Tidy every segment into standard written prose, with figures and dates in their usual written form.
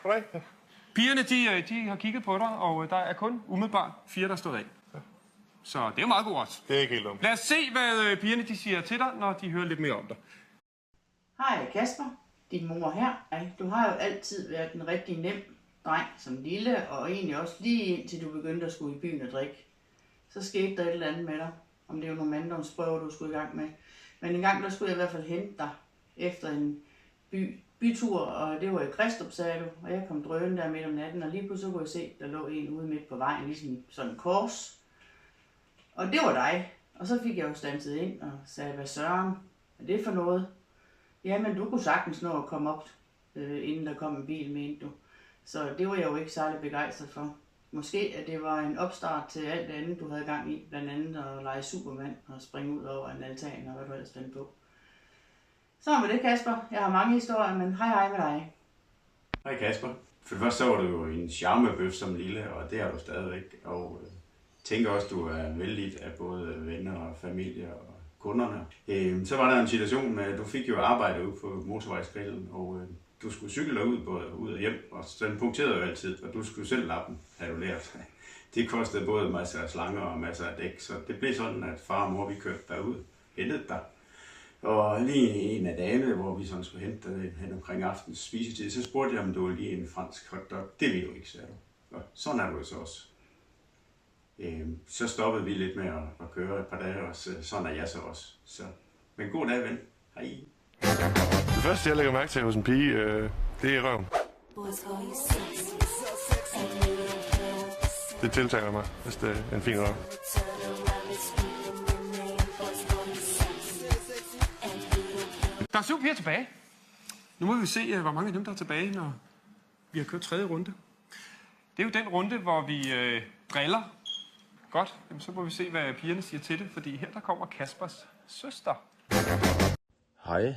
Goddag. Pigerne, de har kigget på dig, og der er kun umiddelbart 4, der stod af. Så det er jo meget god odds. Det er ikke helt dumt. Lad os se, hvad pigerne de siger til dig, når de hører lidt mere om dig. Hej Kasper, din mor her. Du har jo altid været en rigtig nem dreng som lille, og egentlig også lige indtil du begyndte at skulle i byen og drikke. Så skete der et eller andet med dig, om det var nogle manddomsprøver, du skulle i gang med. Men en gang der skulle jeg i hvert fald hente dig efter en bytur, og det var i Kristrup, sagde du, og jeg kom drønende der midt om natten, og lige pludselig kunne jeg se, der lå en ude midt på vejen, ligesom sådan en kors. Og det var dig. Og så fik jeg jo standset ind og sagde, hvad søren er det for noget? Jamen, du kunne sagtens nå at komme op, inden der kom en bil, mente du. Så det var jeg jo ikke særlig begejstret for. Måske at det var en opstart til alt det andet, du havde gang i. Blandt andet at lege Superman og springe ud over en altan og hvad du ellers fandt på. Så med det, Kasper. Jeg har mange historier, men hej med dig. Hej Kasper. For det første så var du jo en charmebøf som lille, og det er du stadigvæk. Og tænker også, du er vældigt af både venner og familie og kunderne. Så var der en situation med, at du fik jo arbejde ude på motorvejsgrillen, og du skulle cykle derud både ud og hjem, og den punkterede jo altid, og du skulle selv lappe den, havde du lært. Det kostede både masser af slanger og masser af dæk, så det blev sådan, at far og mor vi kørte derud, hentede dig. Og lige en af dagene, hvor vi sådan skulle hente dig hen omkring aftens spisetid, så spurgte jeg, om du ville lige en fransk hotdog. Det vil du ikke, sagde du. Og sådan er du så også. Så stoppede vi lidt med at køre et par dage, og sådan er jeg så også. Men god dag, ven. Hej. Det første, jeg lægger mærke til hos en pige, det er røven. Det tiltaler mig, hvis det er en fin røv. Der er 7 piger tilbage. Nu må vi se, hvor mange af dem, der er tilbage, når vi har kørt 3. runde. Det er jo den runde, hvor vi driller. Godt, jamen, så må vi se, hvad pigerne siger til det, fordi her der kommer Kaspers søster. Hej,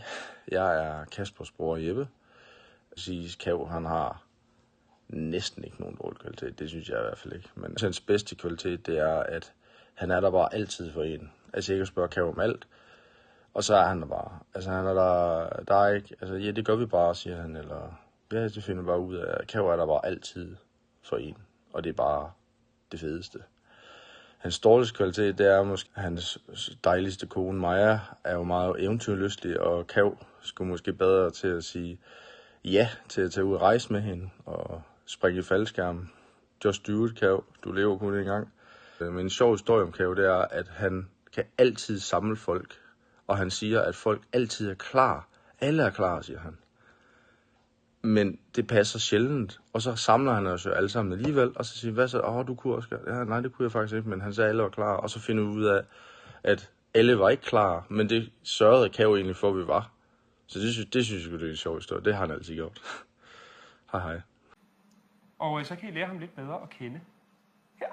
jeg er Kaspers bror Jeppe. Kav, han har næsten ikke nogen dårlig kvalitet, det synes jeg i hvert fald ikke. Men hans bedste kvalitet, det er, at han er der bare altid for en. Altså jeg kan spørge Kav om alt, og så er han der bare. Altså han er der er ikke, altså ja, det gør vi bare, siger han, eller ja, det finder bare ud af, at Kav er der bare altid for en, og det er bare det fedeste. Hans dårligste kvalitet, det er måske hans dejligste kone, Maja, er jo meget eventyrlystig, og Kav skulle måske bedre til at sige ja til at tage ud og rejse med hende, og springe i faldskærmen. Just do it, Kav. Du lever kun en gang. Men en sjov historie om Kav, det er, at han kan altid samle folk, og han siger, at folk altid er klar. Alle er klar, siger han. Men det passer sjældent, og så samler han os jo alle sammen alligevel, og så siger hvad så? Du kunne også gøre. Ja, nej, det kunne jeg faktisk ikke, men han sagde, at alle var klar, og så finder vi ud af, at alle var ikke klar, men det sørgede Kav egentlig for, at vi var. Så det synes jeg, det er en sjov historie. Det har han altid gjort. Hej. Og så kan I lære ham lidt bedre at kende. Her.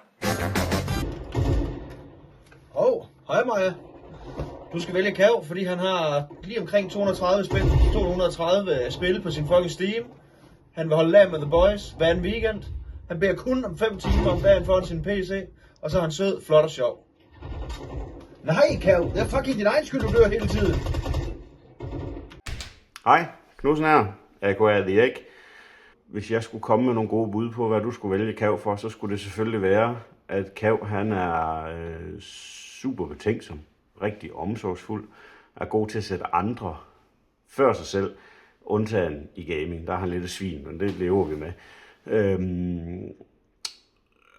Hej Maja. Du skal vælge Kav, fordi han har lige omkring 230 spil på sin fucking Steam. Han vil holde lag med The Boys hver en weekend. Han beder kun om 5 timer om dagen foran sin PC. Og så er han sød, flot og sjov. Nej, Kav. Det er fucking din egen skyld, du dør hele tiden. Hej, Knudsen her. A.K.A. The Egg. Hvis jeg skulle komme med nogle gode bud på, hvad du skulle vælge Kav for, så skulle det selvfølgelig være, at Kav han er super betænksom, rigtig omsorgsfuld, er god til at sætte andre før sig selv, undtagen i gaming. Der er han lidt af svin, men det lever vi med.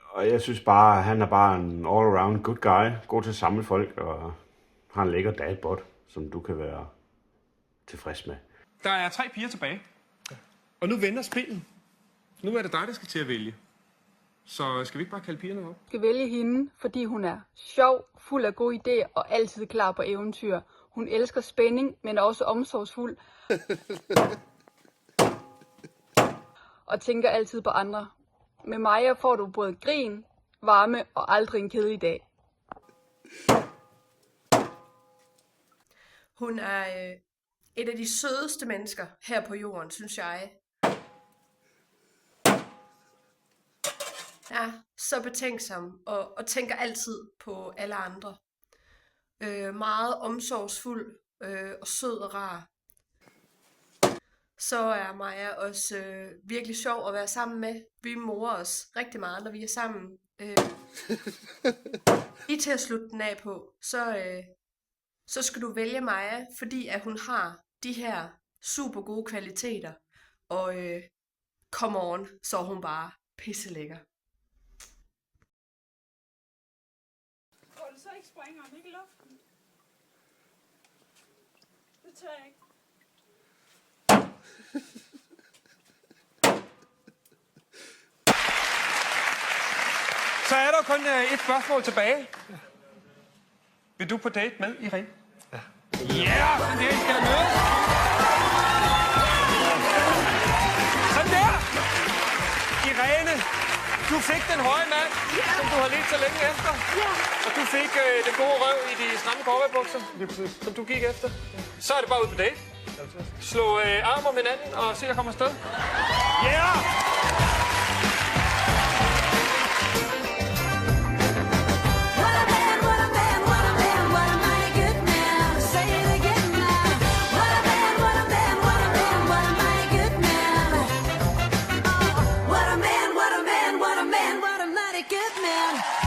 Og jeg synes bare, at han er bare en all-around good guy, god til at samle folk, og har en lækker dadbot, som du kan være tilfreds med. Der er 3 piger tilbage. Og nu vender spillet. Nu er det dig, der skal til at vælge. Så skal vi ikke bare kalde pigerne op? Skal vælge hende, fordi hun er sjov, fuld af gode idéer og altid klar på eventyr. Hun elsker spænding, men er også omsorgsfuld. Og tænker altid på andre. Med Maja får du både grin, varme og aldrig en kedelig dag. Hun er et af de sødeste mennesker her på jorden, synes jeg. Ja, så betænksom og tænker altid på alle andre. Meget omsorgsfuld og sød og rar. så er Maja også virkelig sjov at være sammen med. Vi morer os rigtig meget, når vi er sammen. Lige til at slutte den af på, så skal du vælge Maja, fordi at hun har de her super gode kvaliteter. Og come on, så er hun bare pisselækker. Hvor du så ikke springer om ikke i luften? Det tør jeg ikke. Så er der kun et spørgsmål tilbage. Vil du på date med Irene? Ja. Ja, sådan der, I skal mødes. Sådan der! Irene, du fik den høje mand, som du har lidt så længe efter. Og du fik den gode røv i de stramme cowboybukser, som du gik efter. Så er det bare ud på date. Slå arm om hinanden og se at komme afsted. Ja! Yeah!